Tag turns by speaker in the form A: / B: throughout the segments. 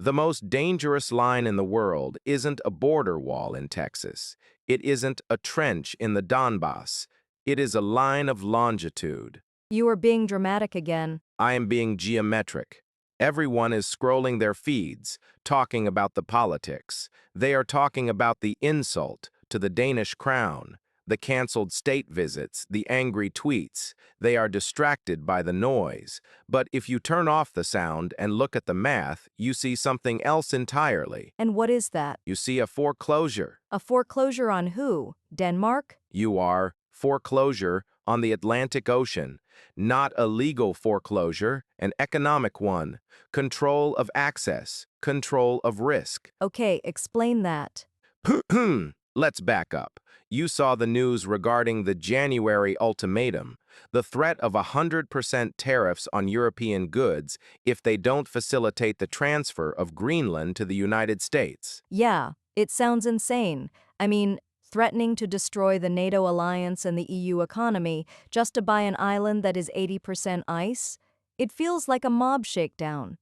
A: The most dangerous line in the world isn't a border wall in Texas. It isn't a trench in the Donbass. It is a line of longitude.
B: You are being dramatic again.
A: I am being geometric. Everyone is scrolling their feeds, talking about the politics. They are talking about the insult to the Danish crown, the canceled state visits, the angry tweets. They are distracted by the noise. But if you turn off the sound and look at the math, you see something else entirely.
B: And what is that?
A: You see a foreclosure.
B: A foreclosure on who? Denmark?
A: You are foreclosure on the Atlantic Ocean. Not a legal foreclosure, an economic one. Control of access, control of risk.
B: Okay, explain that.
A: Let's back up. You saw the news regarding the January ultimatum, the threat of 100% tariffs on European goods if they don't facilitate the transfer of Greenland to the United States.
B: Yeah, it sounds insane. I mean, threatening to destroy the NATO alliance and the EU economy just to buy an island that is 80% ice? It feels like a mob shakedown.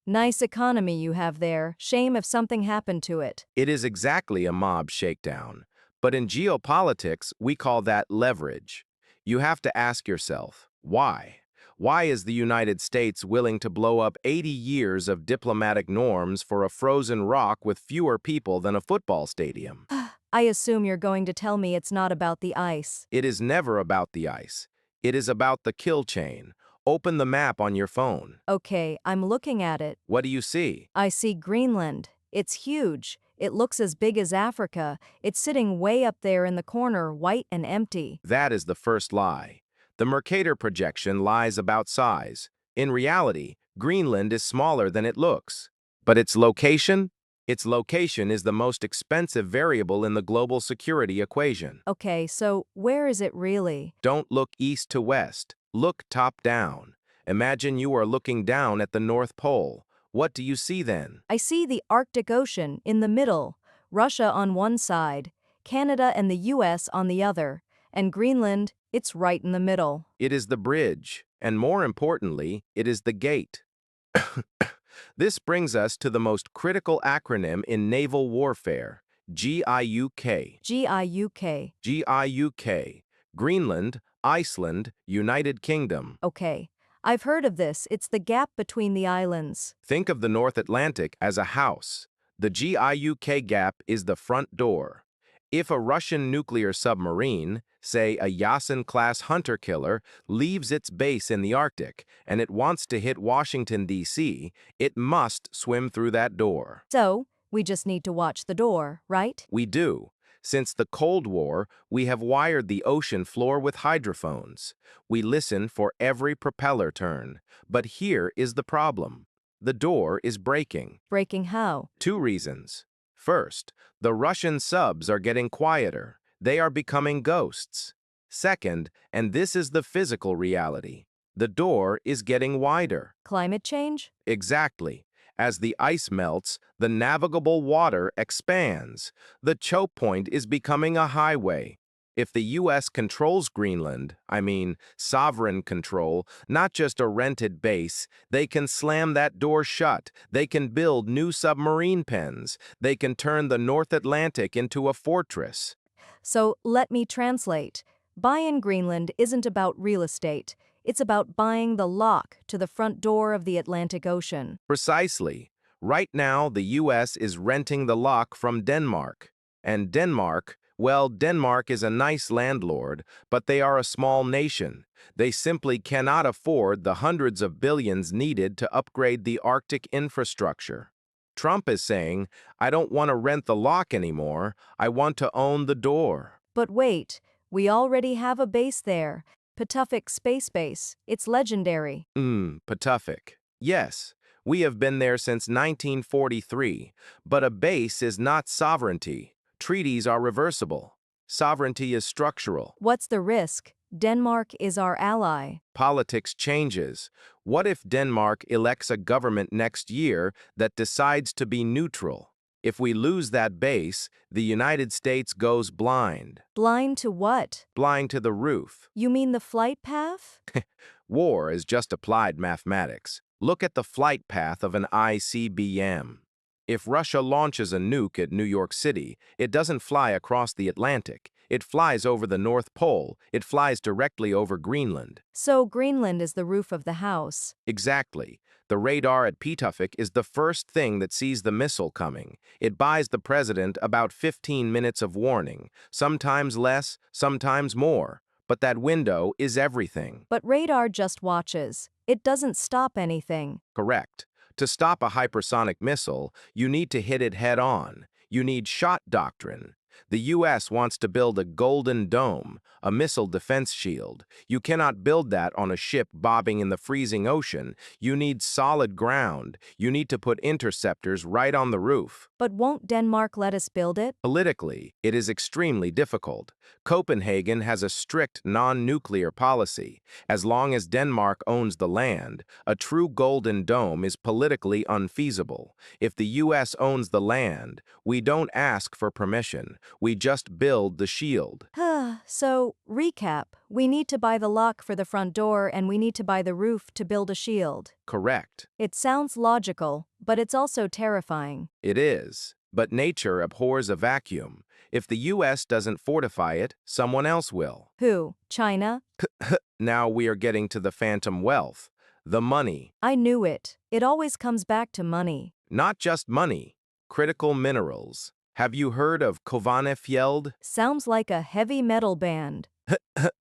B: Nice economy you have there. Shame if something happened to it.
A: It is exactly a mob shakedown. But in geopolitics, we call that leverage. You have to ask yourself, why? Why is the United States willing to blow up 80 years of diplomatic norms for a frozen rock with fewer people than a football stadium?
B: I assume you're going to tell me it's not about the ice.
A: It is never about the ice. It is about the kill chain. Open the map on your phone.
B: Okay, I'm looking at it.
A: What do you see?
B: I see Greenland. It's huge. It looks as big as Africa. It's sitting way up there in the corner, white and empty.
A: That is the first lie. The Mercator projection lies about size. In reality, Greenland is smaller than it looks. But its location? Its location is the most expensive variable in the global security equation.
B: Okay, so where is it really?
A: Don't look east to west. Look top down. Imagine you are looking down at the North Pole. What do you see then?
B: I see the Arctic Ocean in the middle, Russia on one side, Canada and the US on the other, and Greenland, it's right in the middle.
A: It is the bridge, and more importantly, it is the gate. This brings us to the most critical acronym in naval warfare, GIUK.
B: GIUK.
A: GIUK. Greenland, Iceland, United Kingdom.
B: Okay, I've heard of this. It's the gap between the islands.
A: Think of the North Atlantic as a house. The GIUK gap is the front door. If a Russian nuclear submarine, say a Yasin-class hunter-killer, leaves its base in the Arctic and it wants to hit Washington, D.C., it must swim through that door.
B: So, we just need to watch the door, right?
A: We do. Since the Cold War, we have wired the ocean floor with hydrophones. We listen for every propeller turn. But here is the problem. The door is breaking.
B: Breaking how?
A: 2 reasons. First, the Russian subs are getting quieter. They are becoming ghosts. Second, and this is the physical reality, the door is getting wider.
B: Climate change?
A: Exactly. As the ice melts, the navigable water expands. The choke point is becoming a highway. If the U.S. controls Greenland, I mean sovereign control, not just a rented base, they can slam that door shut. They can build new submarine pens. They can turn the North Atlantic into a fortress.
B: So, let me translate. Buying Greenland isn't about real estate. It's about buying the lock to the front door of the Atlantic Ocean.
A: Precisely. Right now, the U.S. is renting the lock from Denmark. And Denmark, well, Denmark is a nice landlord, but they are a small nation. They simply cannot afford the hundreds of billions needed to upgrade the Arctic infrastructure. Trump is saying, I don't want to rent the lock anymore, I want to own the door.
B: But wait, we already have a base there. Patuffik Space Base. It's legendary.
A: Patuffik. Yes, we have been there since 1943, but a base is not sovereignty. Treaties are reversible. Sovereignty is structural.
B: What's the risk? Denmark is our ally.
A: Politics changes. What if Denmark elects a government next year that decides to be neutral? If we lose that base, the United States goes blind.
B: Blind to what?
A: Blind to the roof.
B: You mean the flight path?
A: War is just applied mathematics. Look at the flight path of an ICBM. If Russia launches a nuke at New York City, it doesn't fly across the Atlantic. It flies over the North Pole. It flies directly over Greenland.
B: So Greenland is the roof of the house.
A: Exactly. The radar at Pituffik is the first thing that sees the missile coming. It buys the president about 15 minutes of warning, sometimes less, sometimes more. But that window is everything.
B: But radar just watches. It doesn't stop anything.
A: Correct. To stop a hypersonic missile, you need to hit it head on. You need shot doctrine. The U.S. wants to build a golden dome, a missile defense shield. You cannot build that on a ship bobbing in the freezing ocean. You need solid ground. You need to put interceptors right on the roof.
B: But won't Denmark let us build it?
A: Politically, it is extremely difficult. Copenhagen has a strict non-nuclear policy. As long as Denmark owns the land, a true golden dome is politically unfeasible. If the U.S. owns the land, we don't ask for permission. We just build the shield.
B: So, recap. We need to buy the lock for the front door and we need to buy the roof to build a shield.
A: Correct.
B: It sounds logical, but it's also terrifying.
A: It is. But nature abhors a vacuum. If the U.S. doesn't fortify it, someone else will.
B: Who? China?
A: Now we are getting to the phantom wealth. The money.
B: I knew it. It always comes back to money.
A: Not just money. Critical minerals. Have you heard of Kovanefjeld?
B: Sounds like a heavy metal band.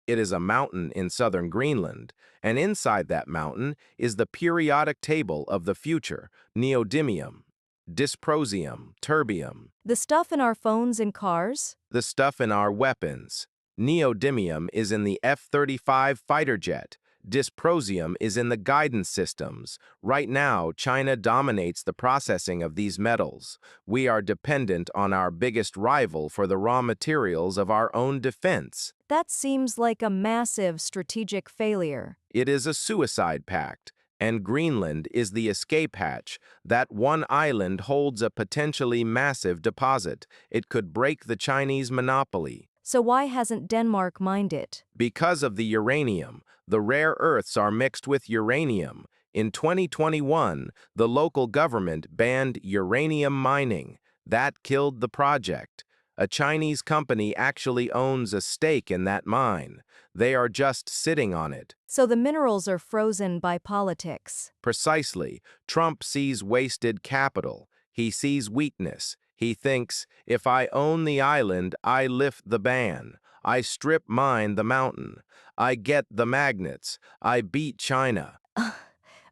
A: It is a mountain in southern Greenland, and inside that mountain is the periodic table of the future, neodymium, dysprosium, terbium.
B: The stuff in our phones and cars?
A: The stuff in our weapons. Neodymium is in the F-35 fighter jet. Dysprosium is in the guidance systems. Right now, China dominates the processing of these metals. We are dependent on our biggest rival for the raw materials of our own defense.
B: That seems like a massive strategic failure.
A: It is a suicide pact, and Greenland is the escape hatch. That one island holds a potentially massive deposit. It could break the Chinese monopoly.
B: So why hasn't Denmark mined it?
A: Because of the uranium. The rare earths are mixed with uranium. In 2021, the local government banned uranium mining. That killed the project. A Chinese company actually owns a stake in that mine. They are just sitting on it.
B: So the minerals are frozen by politics.
A: Precisely. Trump sees wasted capital. He sees weakness. He thinks, if I own the island, I lift the ban. I strip mine the mountain. I get the magnets. I beat China.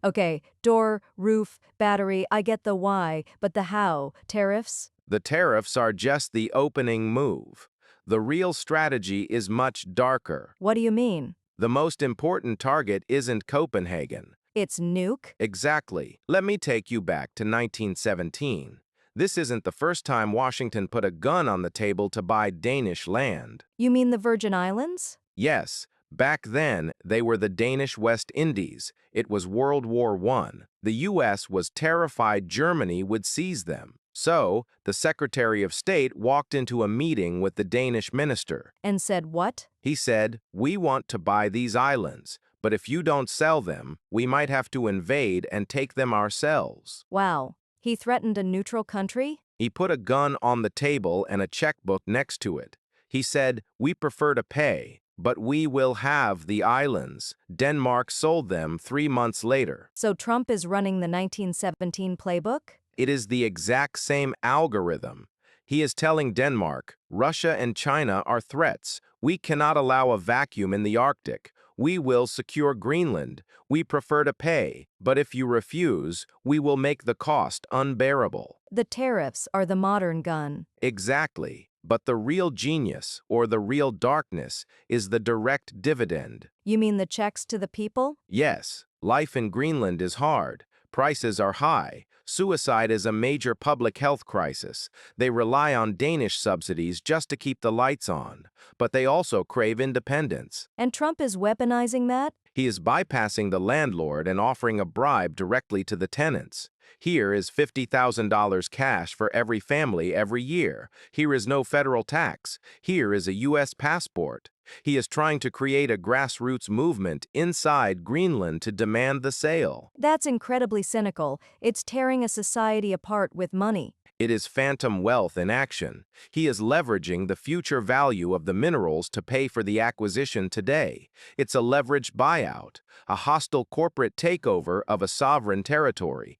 B: Okay, door, roof, battery, I get the why, but the how? Tariffs?
A: The tariffs are just the opening move. The real strategy is much darker.
B: What do you mean?
A: The most important target isn't Copenhagen.
B: It's nuke?
A: Exactly. Let me take you back to 1917. This isn't the first time Washington put a gun on the table to buy Danish land.
B: You mean the Virgin Islands?
A: Yes, back then they were the Danish West Indies. It was World War I. The U.S. was terrified Germany would seize them. So, the Secretary of State walked into a meeting with the Danish minister.
B: And said what?
A: He said, "We want to buy these islands, but if you don't sell them, we might have to invade and take them ourselves."
B: Wow. He threatened a neutral country?
A: He put a gun on the table and a checkbook next to it. He said, "We prefer to pay, but we will have the islands." Denmark sold them 3 months later.
B: So Trump is running the 1917 playbook?
A: It is the exact same algorithm. He is telling Denmark, Russia and China are threats. We cannot allow a vacuum in the Arctic. We will secure Greenland. We prefer to pay, but if you refuse, we will make the cost unbearable.
B: The tariffs are the modern gun.
A: Exactly. But the real genius, or the real darkness, is the direct dividend.
B: You mean the checks to the people?
A: Yes, life in Greenland is hard. Prices are high. Suicide is a major public health crisis. They rely on Danish subsidies just to keep the lights on. But they also crave independence.
B: And Trump is weaponizing that?
A: He is bypassing the landlord and offering a bribe directly to the tenants. Here is $50,000 cash for every family every year. Here is no federal tax. Here is a U.S. passport. He is trying to create a grassroots movement inside Greenland to demand the sale.
B: That's incredibly cynical. It's tearing a society apart with money.
A: It is phantom wealth in action. He is leveraging the future value of the minerals to pay for the acquisition today. It's a leveraged buyout, a hostile corporate takeover of a sovereign territory.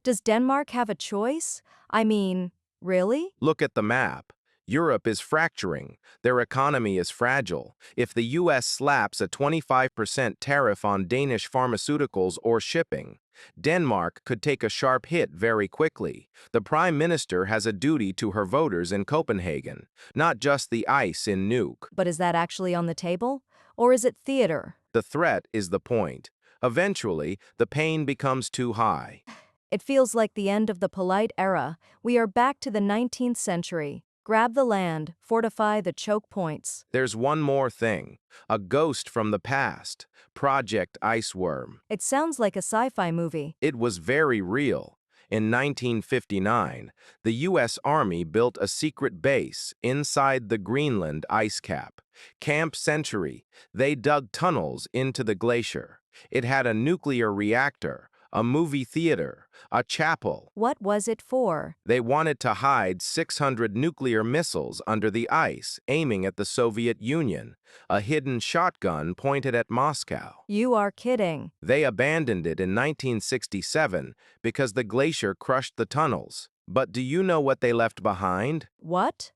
B: Does Denmark have a choice? I mean, really?
A: Look at the map. Europe is fracturing. Their economy is fragile. If the U.S. slaps a 25% tariff on Danish pharmaceuticals or shipping, Denmark could take a sharp hit very quickly. The Prime Minister has a duty to her voters in Copenhagen, not just the ice in GIUK.
B: But is that actually on the table? Or is it theater?
A: The threat is the point. Eventually, the pain becomes too high.
B: It feels like the end of the polite era. We are back to the 19th century. Grab the land, fortify the choke points.
A: There's one more thing. A ghost from the past. Project Iceworm.
B: It sounds like a sci-fi movie.
A: It was very real. In 1959, the U.S. Army built a secret base inside the Greenland ice cap. Camp Century. They dug tunnels into the glacier. It had a nuclear reactor, a movie theater, a chapel.
B: What was it for?
A: They wanted to hide 600 nuclear missiles under the ice, aiming at the Soviet Union, a hidden shotgun pointed at Moscow.
B: You are kidding.
A: They abandoned it in 1967 because the glacier crushed the tunnels. But do you know what they left behind?
B: What?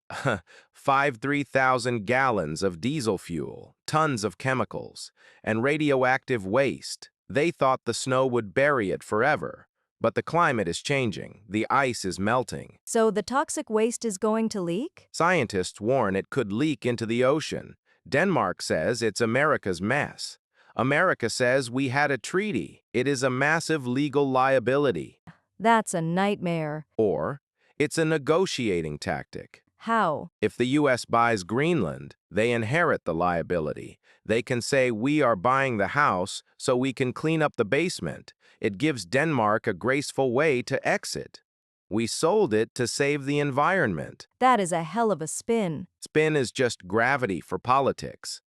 A: 3,000 gallons of diesel fuel, tons of chemicals, and radioactive waste. They thought the snow would bury it forever. But the climate is changing. The ice is melting.
B: So the toxic waste is going to leak?
A: Scientists warn it could leak into the ocean. Denmark says it's America's mess. America says we had a treaty. It is a massive legal liability.
B: That's a nightmare.
A: Or, it's a negotiating tactic.
B: How?
A: If the U.S. buys Greenland, they inherit the liability. They can say we are buying the house so we can clean up the basement. It gives Denmark a graceful way to exit. We sold it to save the environment.
B: That is a hell of a spin.
A: Spin is just gravity for politics.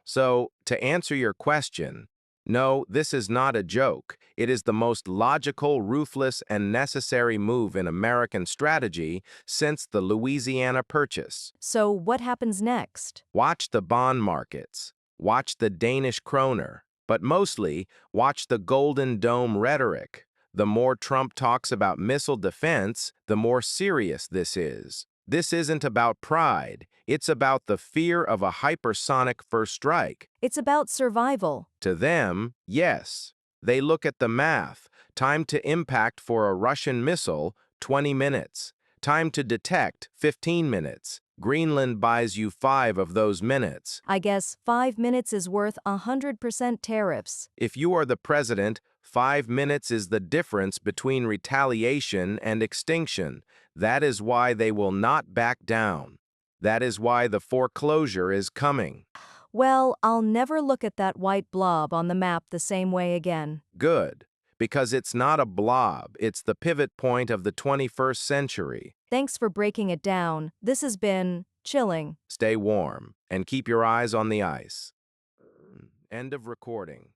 A: So, to answer your question, no, this is not a joke. It is the most logical, ruthless, and necessary move in American strategy since the Louisiana Purchase.
B: So what happens next?
A: Watch the bond markets. Watch the Danish kroner. But mostly, watch the Golden Dome rhetoric. The more Trump talks about missile defense, the more serious this is. This isn't about pride. It's about the fear of a hypersonic first strike.
B: It's about survival.
A: To them, yes. They look at the math. Time to impact for a Russian missile, 20 minutes. Time to detect, 15 minutes. Greenland buys you 5 of those minutes.
B: I guess 5 minutes is worth 100% tariffs.
A: If you are the president, 5 minutes is the difference between retaliation and extinction. That is why they will not back down. That is why the foreclosure is coming.
B: Well, I'll never look at that white blob on the map the same way again.
A: Good. Because it's not a blob, it's the pivot point of the 21st century.
B: Thanks for breaking it down. This has been chilling.
A: Stay warm and keep your eyes on the ice. End of recording.